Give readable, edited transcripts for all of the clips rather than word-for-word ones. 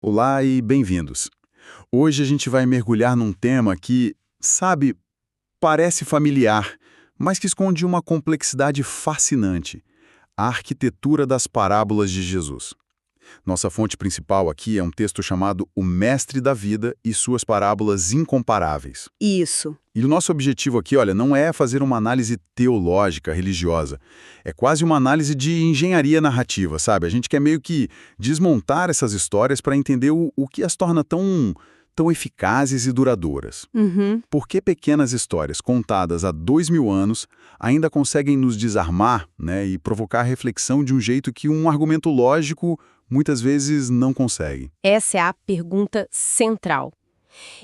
Olá e bem-vindos. Hoje a gente vai mergulhar num tema que, sabe, parece familiar, mas que esconde uma complexidade fascinante: a arquitetura das parábolas de Jesus. Nossa fonte principal aqui é um texto chamado O Mestre da Vida e Suas Parábolas Incomparáveis. Isso. E o nosso objetivo aqui, olha, não é fazer uma análise teológica, religiosa. É quase uma análise de engenharia narrativa, sabe? A gente quer meio que desmontar essas histórias para entender o que as torna tão eficazes e duradouras. Uhum. Por que pequenas histórias contadas há 2000 anos ainda conseguem nos desarmar, né, e provocar reflexão de um jeito que um argumento lógico muitas vezes não consegue? Essa é a pergunta central.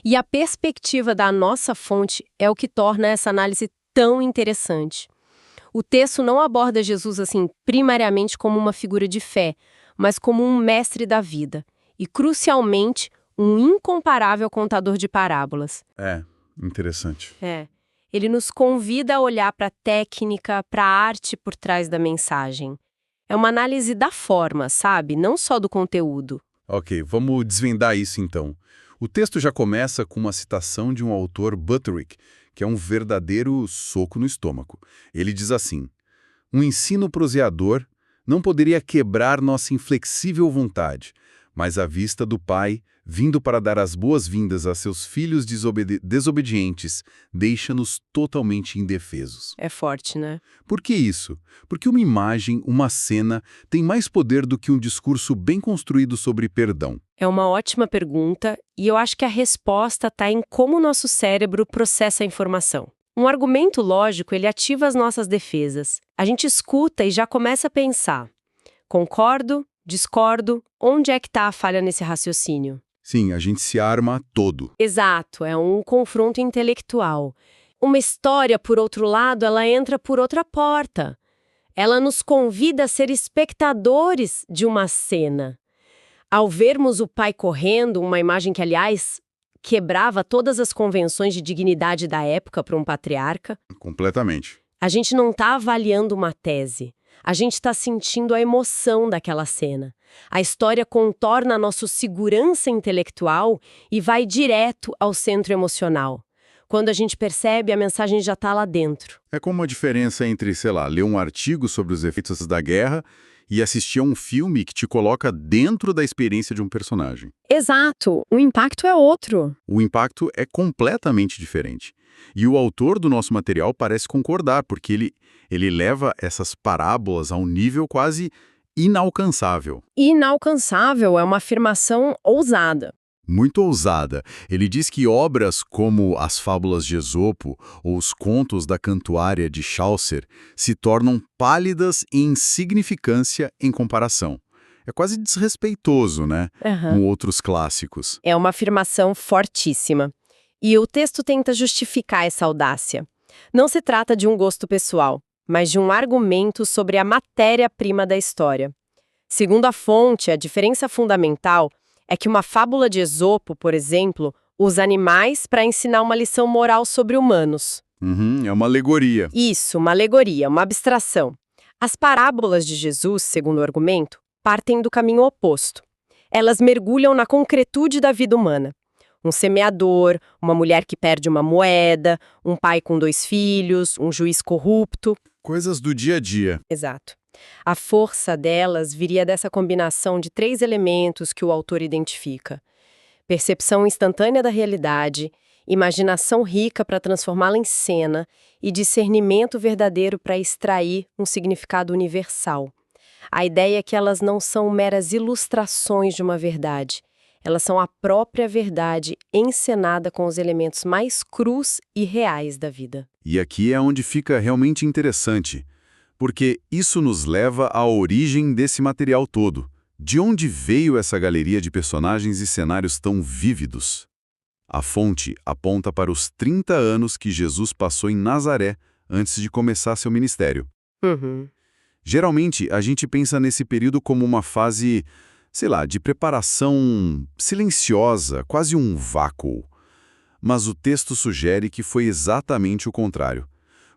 E a perspectiva da nossa fonte é o que torna essa análise tão interessante. O texto não aborda Jesus assim primariamente como uma figura de fé, mas como um mestre da vida e, crucialmente, um incomparável contador de parábolas. É, interessante. Ele nos convida a olhar para a técnica, para a arte por trás da mensagem. É uma análise da forma, sabe? Não só do conteúdo. Ok, vamos desvendar isso então. O texto já começa com uma citação de um autor Butterick, que é um verdadeiro soco no estômago. Ele diz assim: um ensino proseador não poderia quebrar nossa inflexível vontade, mas a vista do Pai, vindo para dar as boas-vindas a seus filhos desobedientes, deixa-nos totalmente indefesos. É forte, né? Por que isso? Porque uma imagem, uma cena, tem mais poder do que um discurso bem construído sobre perdão. É uma ótima pergunta e eu acho que a resposta está em como o nosso cérebro processa a informação. Um argumento lógico, ele ativa as nossas defesas. A gente escuta e já começa a pensar: concordo? Discordo? Onde é que está a falha nesse raciocínio? Sim, a gente se arma todo. Exato, é um confronto intelectual. Uma história, por outro lado, ela entra por outra porta. Ela nos convida a ser espectadores de uma cena. Ao vermos o pai correndo, uma imagem que, aliás, quebrava todas as convenções de dignidade da época para um patriarca, Completamente. a gente não está avaliando uma tese. A gente está sentindo a emoção daquela cena. A história contorna a nossa segurança intelectual e vai direto ao centro emocional. Quando a gente percebe, a mensagem já está lá dentro. É como a diferença entre, sei lá, ler um artigo sobre os efeitos da guerra e assistir a um filme que te coloca dentro da experiência de um personagem. Exato, o impacto é outro. O impacto é completamente diferente. E o autor do nosso material parece concordar, porque ele leva essas parábolas a um nível quase inalcançável. Inalcançável é uma afirmação ousada. Muito ousada. Ele diz que obras como as fábulas de Esopo ou os contos da Cantuária de Chaucer se tornam pálidas e insignificância em comparação. É quase desrespeitoso, né? Com outros clássicos. É uma afirmação fortíssima. E o texto tenta justificar essa audácia. Não se trata de um gosto pessoal, mas de um argumento sobre a matéria-prima da história. Segundo a fonte, a diferença fundamental é que uma fábula de Esopo, por exemplo, usa animais para ensinar uma lição moral sobre humanos. É uma alegoria. Isso, uma alegoria, uma abstração. As parábolas de Jesus, segundo o argumento, partem do caminho oposto. Elas mergulham na concretude da vida humana. Um semeador, uma mulher que perde uma moeda, um pai com 2 filhos, um juiz corrupto. Coisas do dia a dia. Exato. A força delas viria dessa combinação de 3 elementos que o autor identifica: percepção instantânea da realidade, imaginação rica para transformá-la em cena e discernimento verdadeiro para extrair um significado universal. A ideia é que elas não são meras ilustrações de uma verdade. Elas são a própria verdade encenada com os elementos mais crus e reais da vida. E aqui é onde fica realmente interessante, porque isso nos leva à origem desse material todo. De onde veio essa galeria de personagens e cenários tão vívidos? A fonte aponta para os 30 anos que Jesus passou em Nazaré antes de começar seu ministério. Geralmente, a gente pensa nesse período como uma fase, sei lá, de preparação silenciosa, quase um vácuo. Mas o texto sugere que foi exatamente o contrário.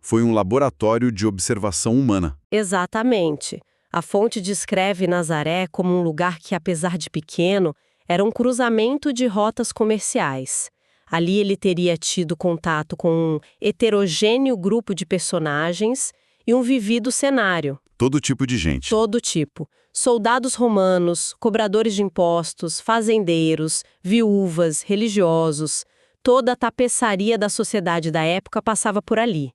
Foi um laboratório de observação humana. Exatamente. A fonte descreve Nazaré como um lugar que, apesar de pequeno, Era um cruzamento de rotas comerciais. Ali ele teria tido contato com um heterogêneo grupo de personagens e um vivido cenário. Todo tipo de gente. Todo tipo. Soldados romanos, cobradores de impostos, fazendeiros, viúvas, religiosos. Toda a tapeçaria da sociedade da época passava por ali.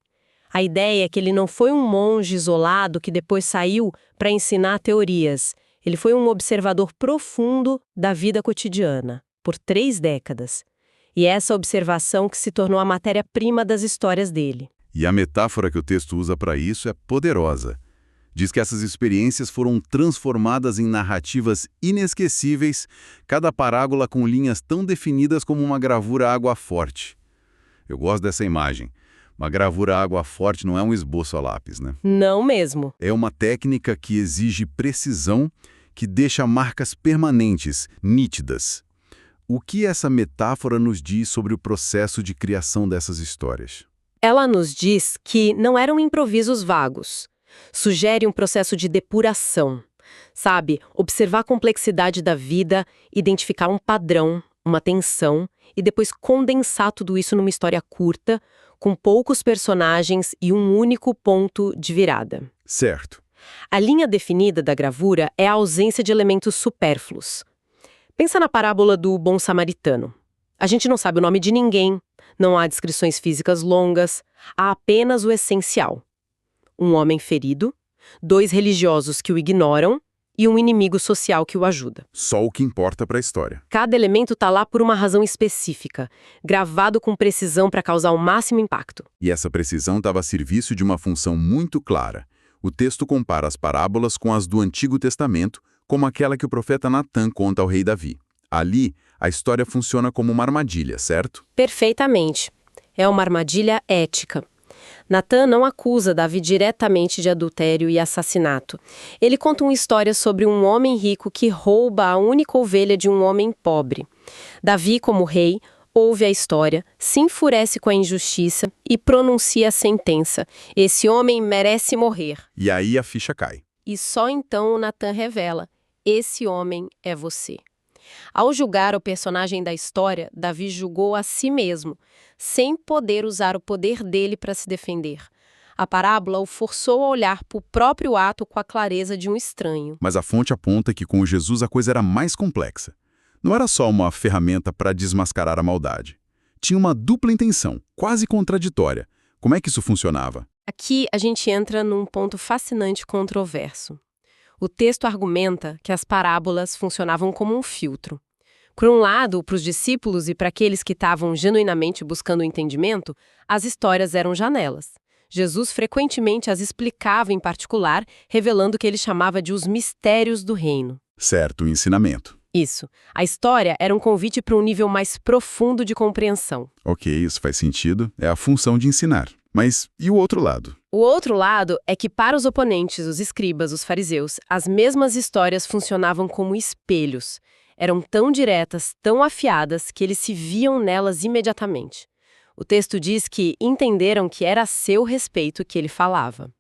A ideia é que ele não foi um monge isolado que depois saiu para ensinar teorias. Ele foi um observador profundo da vida cotidiana, por 3 décadas. E essa observação que se tornou a matéria-prima das histórias dele. E a metáfora que o texto usa para isso é poderosa. Diz que essas experiências foram transformadas em narrativas inesquecíveis, cada parábola com linhas tão definidas como uma gravura água forte. Eu gosto dessa imagem. Uma gravura água forte não é um esboço a lápis, né? Não mesmo. É uma técnica que exige precisão, que deixa marcas permanentes, nítidas. O que essa metáfora nos diz sobre o processo de criação dessas histórias? Ela nos diz que não eram improvisos vagos. Sugere um processo de depuração. Sabe, observar a complexidade da vida, identificar um padrão, uma tensão, e depois condensar tudo isso numa história curta, com poucos personagens e um único ponto de virada. Certo. A linha definida da gravura é a ausência de elementos supérfluos. Pensa na parábola do bom samaritano. A gente não sabe o nome de ninguém, não há descrições físicas longas, há apenas o essencial. Um homem ferido, 2 religiosos que o ignoram e um inimigo social que o ajuda. Só o que importa para a história. Cada elemento está lá por uma razão específica, gravado com precisão para causar o máximo impacto. E essa precisão estava a serviço de uma função muito clara. O texto compara as parábolas com as do Antigo Testamento, como aquela que o profeta Natã conta ao rei Davi. Ali, a história funciona como uma armadilha, certo? Perfeitamente. É uma armadilha ética. Natã não acusa Davi diretamente de adultério e assassinato. Ele conta uma história sobre um homem rico que rouba a única ovelha de um homem pobre. Davi, como rei, ouve a história, se enfurece com a injustiça e pronuncia a sentença. Esse homem merece morrer. E aí a ficha cai. E só então Natã revela: esse homem é você. Ao julgar o personagem da história, Davi julgou a si mesmo, sem poder usar o poder dele para se defender. A parábola o forçou a olhar para o próprio ato com a clareza de um estranho. Mas a fonte aponta que com Jesus a coisa era mais complexa. Não era só uma ferramenta para desmascarar a maldade. Tinha uma dupla intenção, quase contraditória. Como é que isso funcionava? Aqui a gente entra num ponto fascinante e controverso. O texto argumenta que as parábolas funcionavam como um filtro. Por um lado, para os discípulos e para aqueles que estavam genuinamente buscando o entendimento, as histórias eram janelas. Jesus frequentemente as explicava em particular, revelando o que ele chamava de os mistérios do reino. Certo, o ensinamento. Isso. A história era um convite para um nível mais profundo de compreensão. Ok, isso faz sentido. É a função de ensinar. Mas e o outro lado? O outro lado é que para os oponentes, os escribas, os fariseus, as mesmas histórias funcionavam como espelhos. Eram tão diretas, tão afiadas, que eles se viam nelas imediatamente. O texto diz que entenderam que era a seu respeito que ele falava.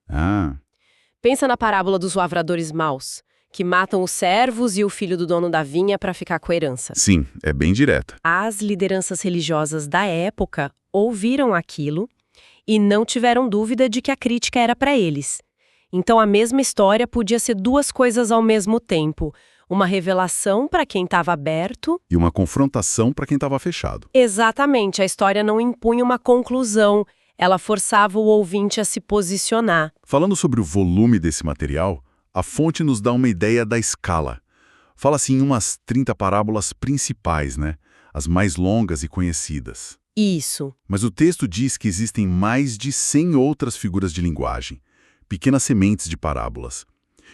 Pensa na parábola dos lavradores maus, que matam os servos e o filho do dono da vinha para ficar com a herança. Sim, é bem direta. As lideranças religiosas da época ouviram aquilo e não tiveram dúvida de que a crítica era para eles. Então a mesma história podia ser 2 coisas ao mesmo tempo. Uma revelação para quem estava aberto e uma confrontação para quem estava fechado. Exatamente, a história não impunha uma conclusão, ela forçava o ouvinte a se posicionar. Falando sobre o volume desse material, a fonte nos dá uma ideia da escala. Fala-se em umas 30 parábolas principais, né? As mais longas e conhecidas. Isso. Mas o texto diz que existem mais de 100 outras figuras de linguagem, pequenas sementes de parábolas.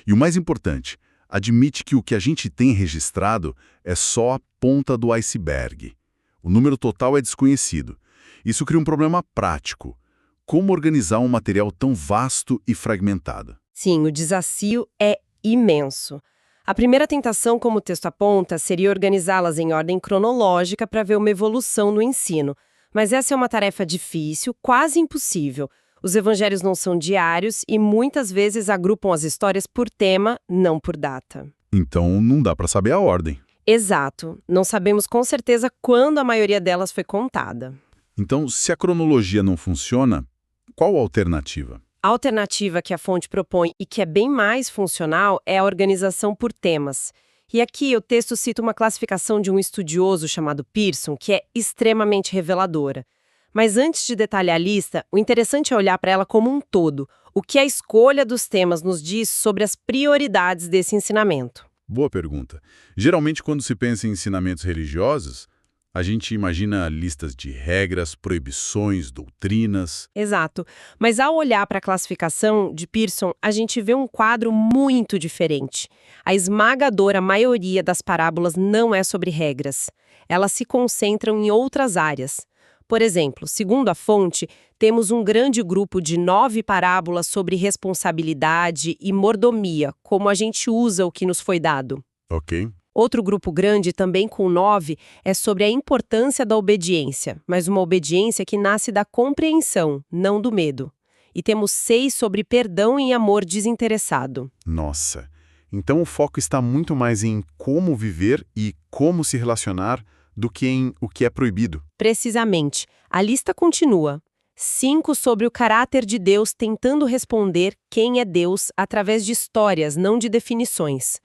E o mais importante, admite que o que a gente tem registrado é só a ponta do iceberg. O número total é desconhecido. Isso cria um problema prático. Como organizar um material tão vasto e fragmentado? Sim, o desafio é imenso. A primeira tentação, como o texto aponta, seria organizá-las em ordem cronológica para ver uma evolução no ensino. Mas essa é uma tarefa difícil, quase impossível. Os evangelhos não são diários e muitas vezes agrupam as histórias por tema, não por data. Então não dá para saber a ordem. Exato. Não sabemos com certeza quando a maioria delas foi contada. Então, se a cronologia não funciona, qual a alternativa? A alternativa que a fonte propõe e que é bem mais funcional é a organização por temas. E aqui o texto cita uma classificação de um estudioso chamado Pearson, que é extremamente reveladora. Mas antes de detalhar a lista, o interessante é olhar para ela como um todo. O que a escolha dos temas nos diz sobre as prioridades desse ensinamento. Boa pergunta. Geralmente, quando se pensa em ensinamentos religiosos, a gente imagina listas de regras, proibições, doutrinas. Exato. Mas ao olhar para a classificação de Pearson, a gente vê um quadro muito diferente. A esmagadora maioria das parábolas não é sobre regras. Elas se concentram em outras áreas. Por exemplo, segundo a fonte, temos um grande grupo de 9 parábolas sobre responsabilidade e mordomia, como a gente usa o que nos foi dado. Ok. Outro grupo grande, também com 9, é sobre a importância da obediência, mas uma obediência que nasce da compreensão, não do medo. E temos 6 sobre perdão e amor desinteressado. Nossa. Então o foco está muito mais em como viver e como se relacionar do que em o que é proibido. Precisamente. A lista continua. 5 sobre o caráter de Deus tentando responder quem é Deus através de histórias, não de definições.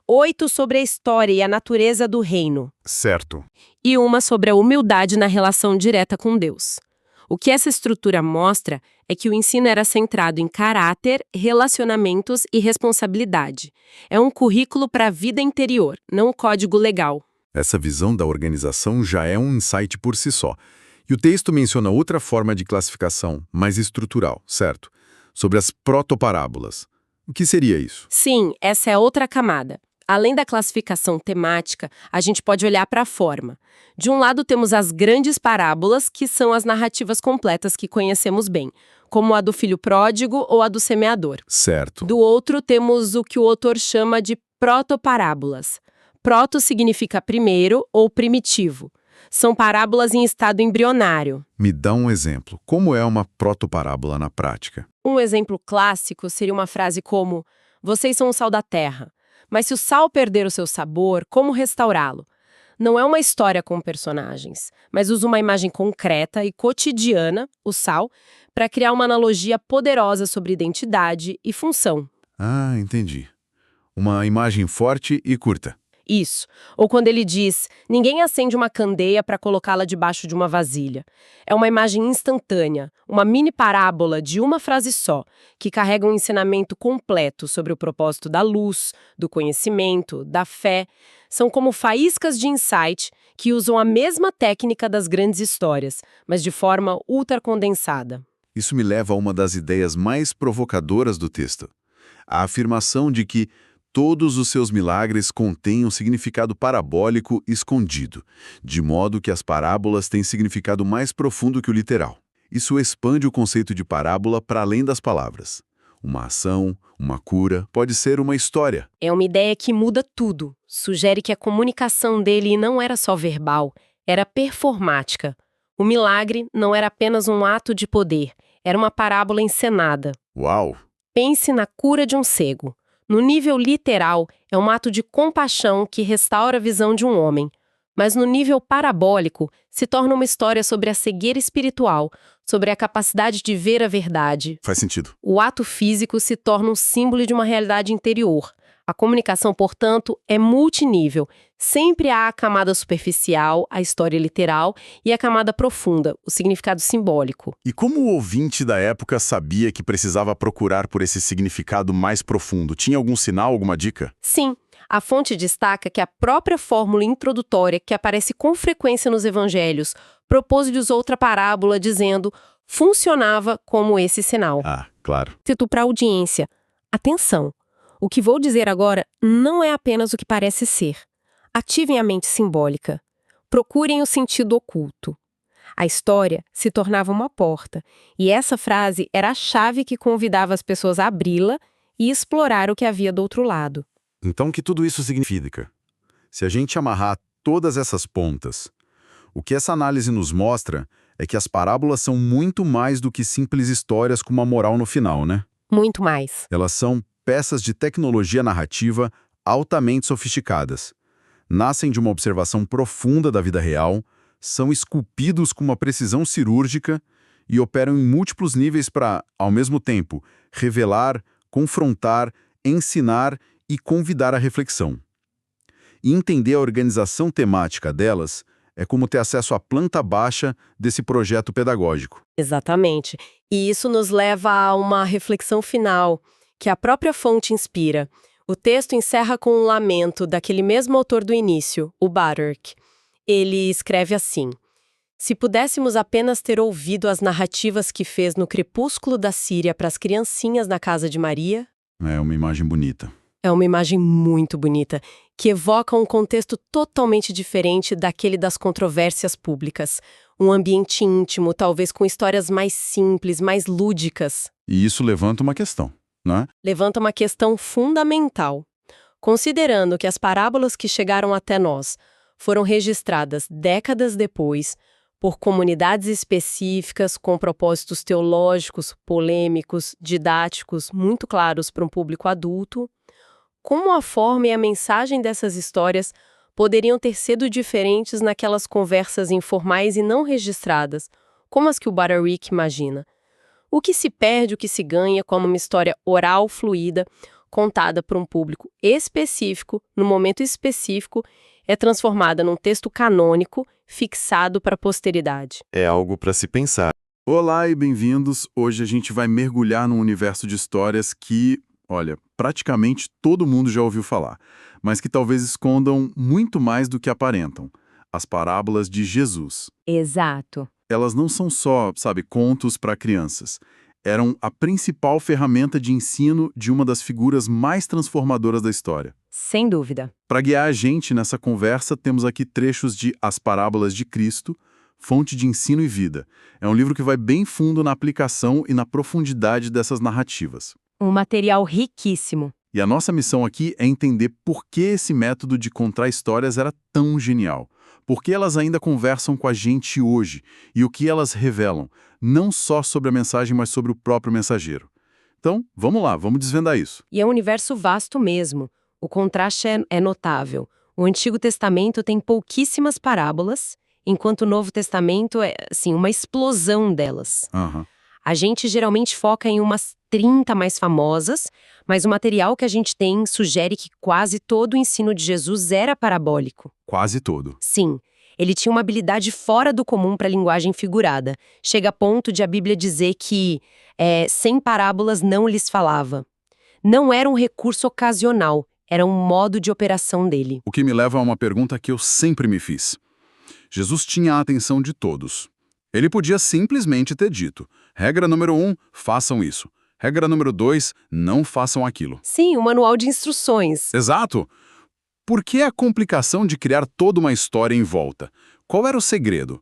8 sobre a história e a natureza do reino. Certo. E uma sobre a humildade na relação direta com Deus. O que essa estrutura mostra é que o ensino era centrado em caráter, relacionamentos e responsabilidade. É um currículo para a vida interior, não um código legal. Essa visão da organização já é um insight por si só. E o texto menciona outra forma de classificação, mais estrutural, certo? Sobre as protoparábolas. O que seria isso? Sim, essa é outra camada. Além da classificação temática, a gente pode olhar para a forma. De um lado temos as grandes parábolas, que são as narrativas completas que conhecemos bem, como a do filho pródigo ou a do semeador. Certo. Do outro temos o que o autor chama de protoparábolas. Proto significa primeiro ou primitivo. São parábolas em estado embrionário. Me dá um exemplo. Como é uma protoparábola na prática? Um exemplo clássico seria uma frase como: "Vocês são o sal da terra, mas se o sal perder o seu sabor, como restaurá-lo?" Não é uma história com personagens, mas usa uma imagem concreta e cotidiana, o sal, para criar uma analogia poderosa sobre identidade e função. Ah, entendi. Uma imagem forte e curta. Isso. Ou quando ele diz: "Ninguém acende uma candeia para colocá-la debaixo de uma vasilha." É uma imagem instantânea, uma mini parábola de uma frase só, que carrega um ensinamento completo sobre o propósito da luz, do conhecimento, da fé. São como faíscas de insight que usam a mesma técnica das grandes histórias, mas de forma ultra condensada. Isso me leva a uma das ideias mais provocadoras do texto. A afirmação de que todos os seus milagres contêm um significado parabólico escondido, de modo que as parábolas têm significado mais profundo que o literal. Isso expande o conceito de parábola para além das palavras. Uma ação, uma cura, pode ser uma história. É uma ideia que muda tudo. Sugere que a comunicação dele não era só verbal, era performática. O milagre não era apenas um ato de poder, era uma parábola encenada. Uau! Pense na cura de um cego. No nível literal, é um ato de compaixão que restaura a visão de um homem. Mas no nível parabólico, se torna uma história sobre a cegueira espiritual, sobre a capacidade de ver a verdade. Faz sentido. O ato físico se torna um símbolo de uma realidade interior. A comunicação, portanto, é multinível. Sempre há a camada superficial, a história literal, e a camada profunda, o significado simbólico. E como o ouvinte da época sabia que precisava procurar por esse significado mais profundo? Tinha algum sinal, alguma dica? Sim, a fonte destaca que a própria fórmula introdutória, que aparece com frequência nos evangelhos, propôs-lhes outra parábola dizendo: funcionava como esse sinal. Ah, claro. Cito para a audiência: atenção, o que vou dizer agora não é apenas o que parece ser. Ativem a mente simbólica. Procurem o sentido oculto. A história se tornava uma porta, e essa frase era a chave que convidava as pessoas a abri-la e explorar o que havia do outro lado. Então, o que tudo isso significa? Se a gente amarrar todas essas pontas, o que essa análise nos mostra é que as parábolas são muito mais do que simples histórias com uma moral no final, né? Muito mais. Elas são peças de tecnologia narrativa altamente sofisticadas. nascem de uma observação profunda da vida real, são esculpidos com uma precisão cirúrgica e operam em múltiplos níveis para, ao mesmo tempo, revelar, confrontar, ensinar e convidar à reflexão. E entender a organização temática delas é como ter acesso à planta baixa desse projeto pedagógico. Exatamente. E isso nos leva a uma reflexão final, que a própria fonte inspira. O texto encerra com um lamento daquele mesmo autor do início, o Butterick. Ele escreve assim: se pudéssemos apenas ter ouvido as narrativas que fez no crepúsculo da Síria para as criancinhas na casa de Maria... É uma imagem bonita. É uma imagem muito bonita, que evoca um contexto totalmente diferente daquele das controvérsias públicas. Um ambiente íntimo, talvez com histórias mais simples, mais lúdicas. E isso levanta uma questão, né? Levanta uma questão fundamental. Considerando que as parábolas que chegaram até nós foram registradas décadas depois, por comunidades específicas com propósitos teológicos, polêmicos, didáticos, muito claros para um público adulto, como a forma e a mensagem dessas histórias poderiam ter sido diferentes naquelas conversas informais e não registradas, como as que o Butterick imagina. O que se perde, o que se ganha como uma história oral fluida, contada por um público específico, no momento específico, é transformada num texto canônico, fixado para a posteridade. É algo para se pensar. Olá e bem-vindos! Hoje a gente vai mergulhar num universo de histórias que, olha, praticamente todo mundo já ouviu falar, mas que talvez escondam muito mais do que aparentam. As parábolas de Jesus. Exato. Elas não são só, contos para crianças. Eram a principal ferramenta de ensino de uma das figuras mais transformadoras da história. Sem dúvida. Para guiar a gente nessa conversa, temos aqui trechos de As Parábolas de Cristo, Fonte de Ensino e Vida. É um livro que vai bem fundo na aplicação e na profundidade dessas narrativas. Um material riquíssimo. E a nossa missão aqui é entender por que esse método de contar histórias era tão genial. Por que elas ainda conversam com a gente hoje e o que elas revelam, não só sobre a mensagem, mas sobre o próprio mensageiro. Então, vamos lá, vamos desvendar isso. E é um universo vasto mesmo. O contraste é notável. O Antigo Testamento tem pouquíssimas parábolas, enquanto o Novo Testamento é, uma explosão delas. Aham. A gente geralmente foca em umas 30 mais famosas, mas o material que a gente tem sugere que quase todo o ensino de Jesus era parabólico. Quase todo. Sim, ele tinha uma habilidade fora do comum para a linguagem figurada. Chega a ponto de a Bíblia dizer que sem parábolas não lhes falava. Não era um recurso ocasional, era um modo de operação dele. O que me leva a uma pergunta que eu sempre me fiz. Jesus tinha a atenção de todos. Ele podia simplesmente ter dito: regra número 1, façam isso. Regra número 2, não façam aquilo. Sim, um manual de instruções. Exato! Por que a complicação de criar toda uma história em volta? Qual era o segredo?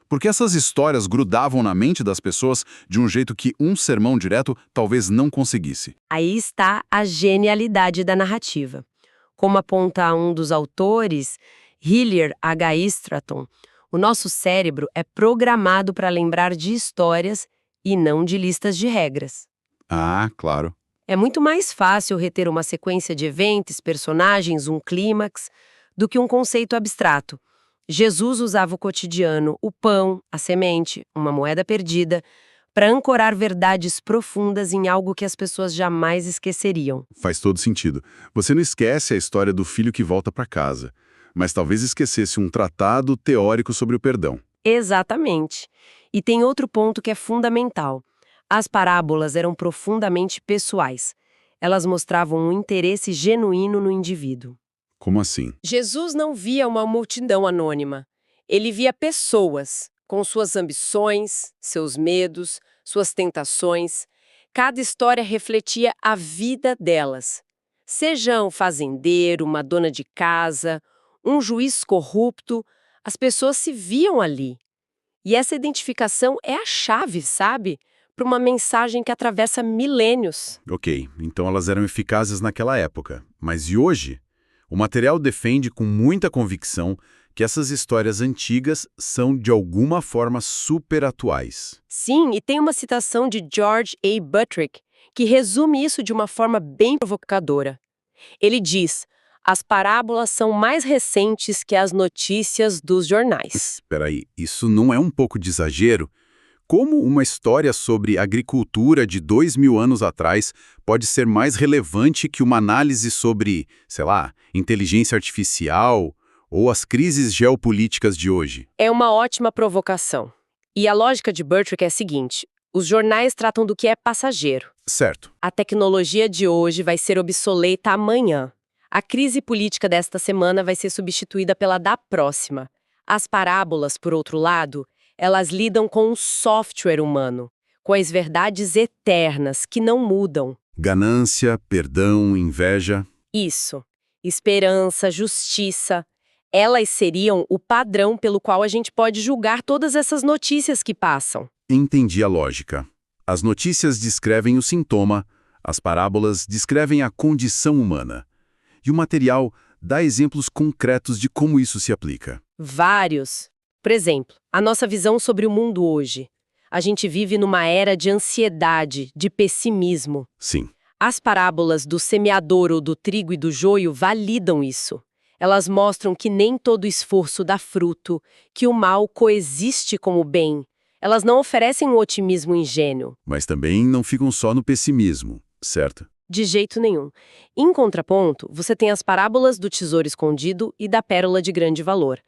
Porque essas histórias grudavam na mente das pessoas de um jeito que um sermão direto talvez não conseguisse. Aí está a genialidade da narrativa. Como aponta um dos autores, Hillier H. Stratton, o nosso cérebro é programado para lembrar de histórias e não de listas de regras. Ah, claro. É muito mais fácil reter uma sequência de eventos, personagens, um clímax, do que um conceito abstrato. Jesus usava o cotidiano, o pão, a semente, uma moeda perdida, para ancorar verdades profundas em algo que as pessoas jamais esqueceriam. Faz todo sentido. Você não esquece a história do filho que volta para casa, mas talvez esquecesse um tratado teórico sobre o perdão. Exatamente. E tem outro ponto que é fundamental. As parábolas eram profundamente pessoais. Elas mostravam um interesse genuíno no indivíduo. Como assim? Jesus não via uma multidão anônima. Ele via pessoas, com suas ambições, seus medos, suas tentações. Cada história refletia a vida delas. Seja um fazendeiro, uma dona de casa, um juiz corrupto, as pessoas se viam ali. E essa identificação é a chave, sabe? Para uma mensagem que atravessa milênios. Ok, então elas eram eficazes naquela época. Mas e hoje? O material defende com muita convicção que essas histórias antigas são, de alguma forma, super atuais. Sim, e tem uma citação de George A. Butterick que resume isso de uma forma bem provocadora. Ele diz: As parábolas são mais recentes que as notícias dos jornais. Espera aí, isso não é um pouco de exagero? Como uma história sobre agricultura de 2000 anos atrás pode ser mais relevante que uma análise sobre, sei lá, inteligência artificial ou as crises geopolíticas de hoje? É uma ótima provocação. E a lógica de Buttrick é a seguinte: os jornais tratam do que é passageiro. Certo. A tecnologia de hoje vai ser obsoleta amanhã. A crise política desta semana vai ser substituída pela da próxima. As parábolas, por outro lado, elas lidam com o software humano, com as verdades eternas que não mudam. Ganância, perdão, inveja. Isso. Esperança, justiça. Elas seriam o padrão pelo qual a gente pode julgar todas essas notícias que passam. Entendi a lógica. As notícias descrevem o sintoma, as parábolas descrevem a condição humana. E o material dá exemplos concretos de como isso se aplica. Vários. Por exemplo, a nossa visão sobre o mundo hoje. A gente vive numa era de ansiedade, de pessimismo. Sim. As parábolas do semeador ou do trigo e do joio validam isso. Elas mostram que nem todo esforço dá fruto, que o mal coexiste com o bem. Elas não oferecem um otimismo ingênuo. Mas também não ficam só no pessimismo, certo? De jeito nenhum. Em contraponto, você tem as parábolas do tesouro escondido e da pérola de grande valor.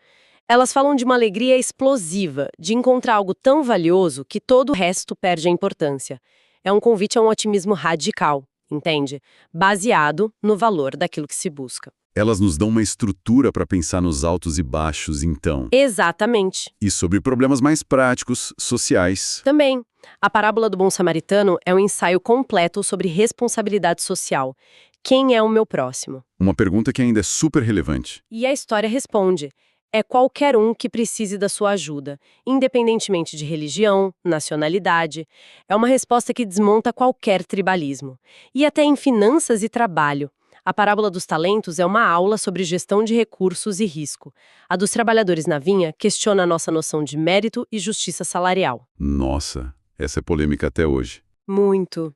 Elas falam de uma alegria explosiva, de encontrar algo tão valioso que todo o resto perde a importância. É um convite a um otimismo radical, entende? Baseado no valor daquilo que se busca. Elas nos dão uma estrutura para pensar nos altos e baixos, então. Exatamente. E sobre problemas mais práticos, sociais. Também, a parábola do bom samaritano é um ensaio completo sobre responsabilidade social. Quem é o meu próximo? Uma pergunta que ainda é super relevante. E a história responde: é qualquer um que precise da sua ajuda, independentemente de religião, nacionalidade. É uma resposta que desmonta qualquer tribalismo. E até em finanças e trabalho. A parábola dos talentos é uma aula sobre gestão de recursos e risco. A dos trabalhadores na vinha questiona a nossa noção de mérito e justiça salarial. Nossa, essa é polêmica até hoje. Muito.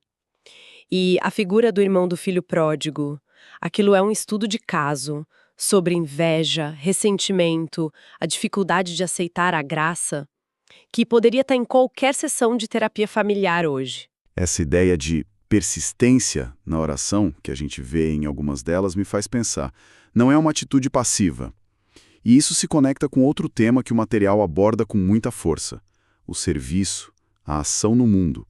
E a figura do irmão do filho pródigo. Aquilo é um estudo de caso sobre inveja, ressentimento, a dificuldade de aceitar a graça, que poderia estar em qualquer sessão de terapia familiar hoje. Essa ideia de persistência na oração, que a gente vê em algumas delas, me faz pensar. Não é uma atitude passiva. E isso se conecta com outro tema que o material aborda com muita força: o serviço, a ação no mundo.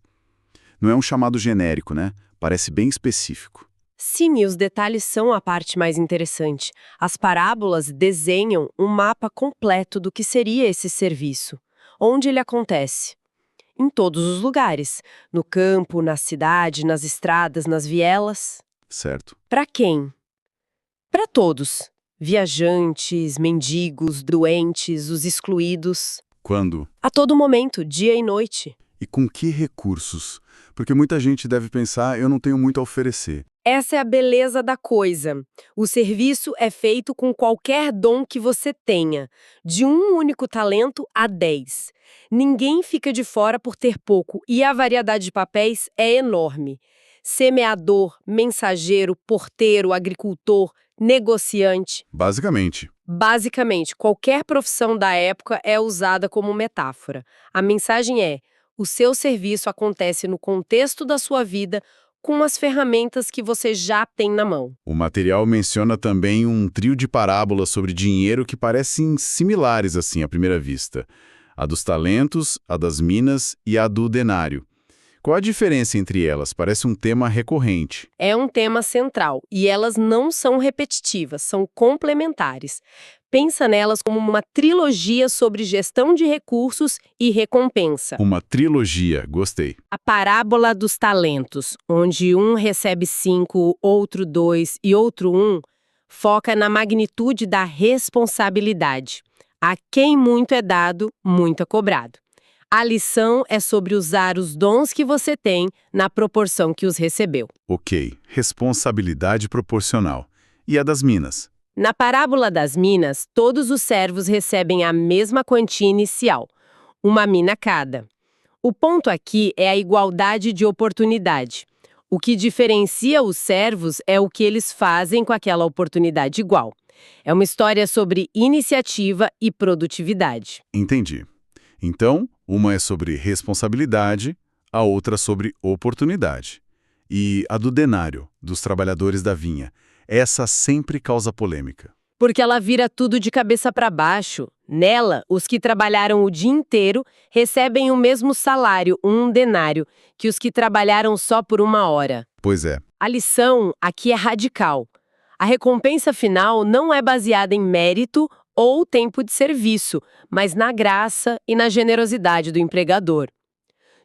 Não é um chamado genérico, né? Parece bem específico. Sim, e os detalhes são a parte mais interessante. As parábolas desenham um mapa completo do que seria esse serviço, onde ele acontece. Em todos os lugares, no campo, na cidade, nas estradas, nas vielas. Certo. Para quem? Para todos. Viajantes, mendigos, doentes, os excluídos. Quando? A todo momento, dia e noite. E com que recursos? Porque muita gente deve pensar, eu não tenho muito a oferecer. Essa é a beleza da coisa. O serviço é feito com qualquer dom que você tenha, de um único talento a 10. Ninguém fica de fora por ter pouco e a variedade de papéis é enorme. Semeador, mensageiro, porteiro, agricultor, negociante. Basicamente, qualquer profissão da época é usada como metáfora. A mensagem é: o seu serviço acontece no contexto da sua vida, com as ferramentas que você já tem na mão. O material menciona também um trio de parábolas sobre dinheiro que parecem similares assim à primeira vista. A dos talentos, a das minas e a do denário. Qual a diferença entre elas? Parece um tema recorrente. É um tema central e elas não são repetitivas, são complementares. Pensa nelas como uma trilogia sobre gestão de recursos e recompensa. Uma trilogia, gostei. A parábola dos talentos, onde um recebe 5, outro 2 e outro 1, foca na magnitude da responsabilidade. A quem muito é dado, muito é cobrado. A lição é sobre usar os dons que você tem na proporção que os recebeu. Ok, responsabilidade proporcional. E a das minas? Na parábola das minas, todos os servos recebem a mesma quantia inicial, uma mina cada. O ponto aqui é a igualdade de oportunidade. O que diferencia os servos é o que eles fazem com aquela oportunidade igual. É uma história sobre iniciativa e produtividade. Entendi. Então, uma é sobre responsabilidade, a outra sobre oportunidade. E a do denário, dos trabalhadores da vinha, essa sempre causa polêmica. Porque ela vira tudo de cabeça para baixo. Nela, os que trabalharam o dia inteiro recebem o mesmo salário, um denário, que os que trabalharam só por 1 hora. Pois é. A lição aqui é radical. A recompensa final não é baseada em mérito ou tempo de serviço, mas na graça e na generosidade do empregador.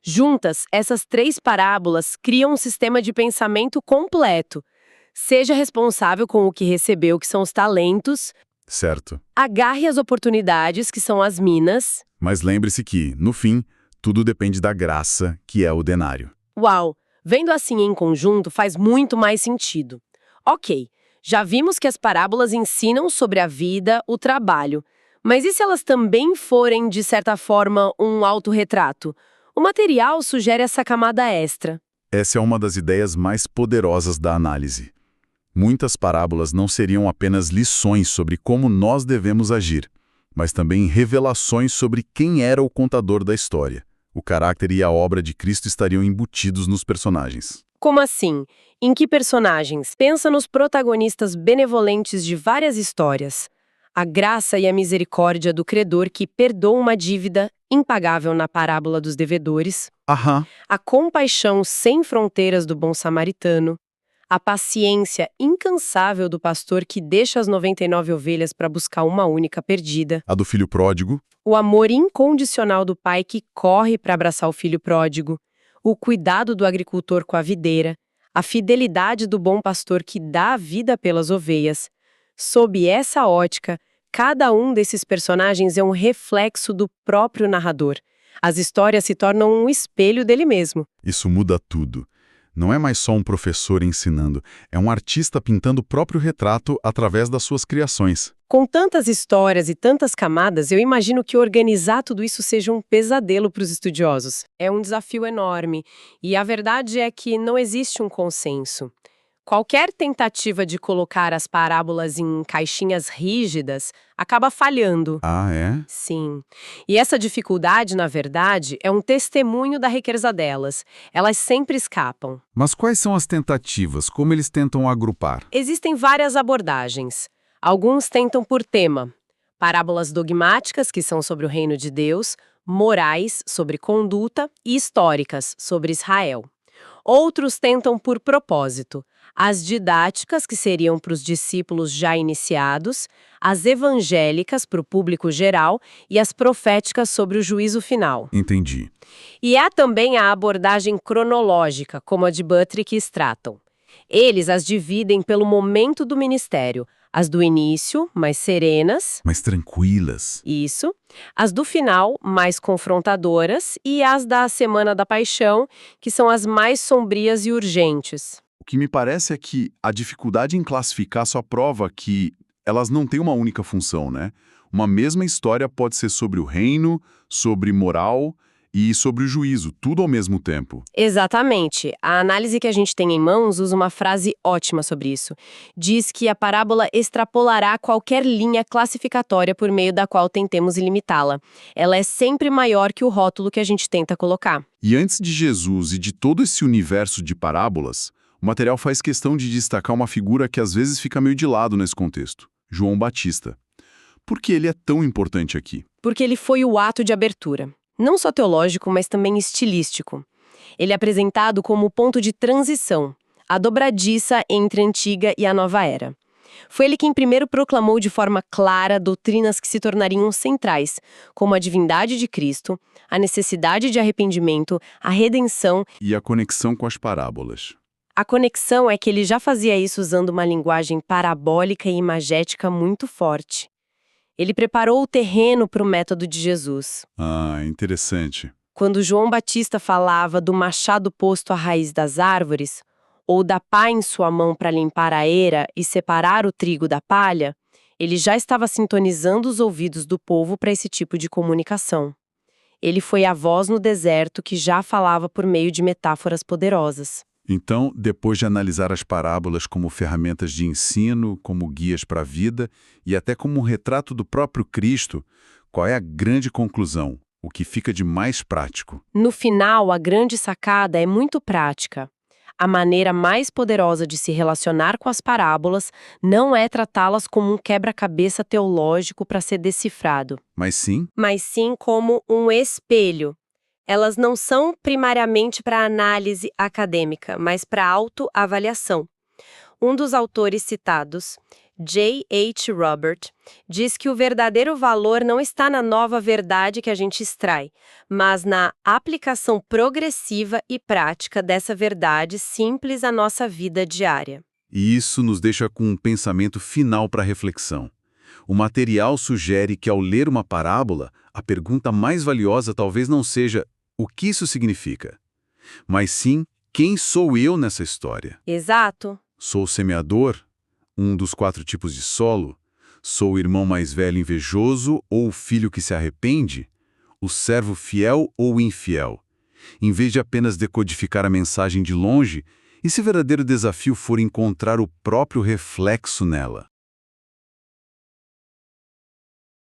Juntas, essas 3 parábolas criam um sistema de pensamento completo. Seja responsável com o que recebeu, que são os talentos. Certo. Agarre as oportunidades, que são as minas. Mas lembre-se que, no fim, tudo depende da graça, que é o denário. Uau! Vendo assim em conjunto faz muito mais sentido. Ok, já vimos que as parábolas ensinam sobre a vida, o trabalho. Mas e se elas também forem, de certa forma, um autorretrato? O material sugere essa camada extra. Essa é uma das ideias mais poderosas da análise. Muitas parábolas não seriam apenas lições sobre como nós devemos agir, mas também revelações sobre quem era o contador da história. O caráter e a obra de Cristo estariam embutidos nos personagens. Como assim? Em que personagens? Pensa nos protagonistas benevolentes de várias histórias. A graça e a misericórdia do credor que perdoa uma dívida impagável na parábola dos devedores. Aham. A compaixão sem fronteiras do bom samaritano. A paciência incansável do pastor que deixa as 99 ovelhas para buscar uma única perdida. A do filho pródigo. O amor incondicional do pai que corre para abraçar o filho pródigo. O cuidado do agricultor com a videira. A fidelidade do bom pastor que dá a vida pelas ovelhas. Sob essa ótica, cada um desses personagens é um reflexo do próprio narrador. As histórias se tornam um espelho dele mesmo. Isso muda tudo. Não é mais só um professor ensinando, é um artista pintando o próprio retrato através das suas criações. Com tantas histórias e tantas camadas, eu imagino que organizar tudo isso seja um pesadelo para os estudiosos. É um desafio enorme. E a verdade é que não existe um consenso. Qualquer tentativa de colocar as parábolas em caixinhas rígidas acaba falhando. Ah, é? Sim. E essa dificuldade, na verdade, é um testemunho da riqueza delas. Elas sempre escapam. Mas quais são as tentativas? Como eles tentam agrupar? Existem várias abordagens. Alguns tentam por tema. Parábolas dogmáticas, que são sobre o reino de Deus, morais, sobre conduta, e históricas, sobre Israel. Outros tentam por propósito. As didáticas, que seriam para os discípulos já iniciados, as evangélicas para o público geral e as proféticas sobre o juízo final. Entendi. E há também a abordagem cronológica, como a de Buttrick e Stratton. Eles as dividem pelo momento do ministério, as do início, mais serenas. Mais tranquilas. Isso. As do final, mais confrontadoras, e as da Semana da Paixão, que são as mais sombrias e urgentes. O que me parece é que a dificuldade em classificar só prova que elas não têm uma única função, né? Uma mesma história pode ser sobre o reino, sobre moral e sobre o juízo, tudo ao mesmo tempo. Exatamente. A análise que a gente tem em mãos usa uma frase ótima sobre isso. Diz que a parábola extrapolará qualquer linha classificatória por meio da qual tentemos ilimitá-la. Ela é sempre maior que o rótulo que a gente tenta colocar. E antes de Jesus e de todo esse universo de parábolas, o material faz questão de destacar uma figura que às vezes fica meio de lado nesse contexto, João Batista. Por que ele é tão importante aqui? Porque ele foi o ato de abertura. Não só teológico, mas também estilístico. Ele é apresentado como o ponto de transição, a dobradiça entre a antiga e a nova era. Foi ele quem primeiro proclamou de forma clara doutrinas que se tornariam centrais, como a divindade de Cristo, a necessidade de arrependimento, a redenção E a conexão com as parábolas. A conexão é que ele já fazia isso usando uma linguagem parabólica e imagética muito forte. Ele preparou o terreno para o método de Jesus. Ah, interessante. Quando João Batista falava do machado posto à raiz das árvores, ou da pá em sua mão para limpar a eira e separar o trigo da palha, ele já estava sintonizando os ouvidos do povo para esse tipo de comunicação. Ele foi a voz no deserto que já falava por meio de metáforas poderosas. Então, depois de analisar as parábolas como ferramentas de ensino, como guias para a vida e até como um retrato do próprio Cristo, qual é a grande conclusão? O que fica de mais prático? No final, a grande sacada é muito prática. A maneira mais poderosa de se relacionar com as parábolas não é tratá-las como um quebra-cabeça teológico para ser decifrado, Mas sim, mas sim como um espelho. Elas não são primariamente para análise acadêmica, mas para autoavaliação. Um dos autores citados, J. H. Robert, diz que o verdadeiro valor não está na nova verdade que a gente extrai, mas na aplicação progressiva e prática dessa verdade simples à nossa vida diária. e isso nos deixa com um pensamento final para reflexão. O material sugere que, ao ler uma parábola, a pergunta mais valiosa talvez não seja o que isso significa, mas sim quem sou eu nessa história. Exato. Sou o semeador, um dos 4 tipos de solo? Sou o irmão mais velho invejoso ou o filho que se arrepende? O servo fiel ou infiel? Em vez de apenas decodificar a mensagem de longe, esse verdadeiro desafio for encontrar o próprio reflexo nela.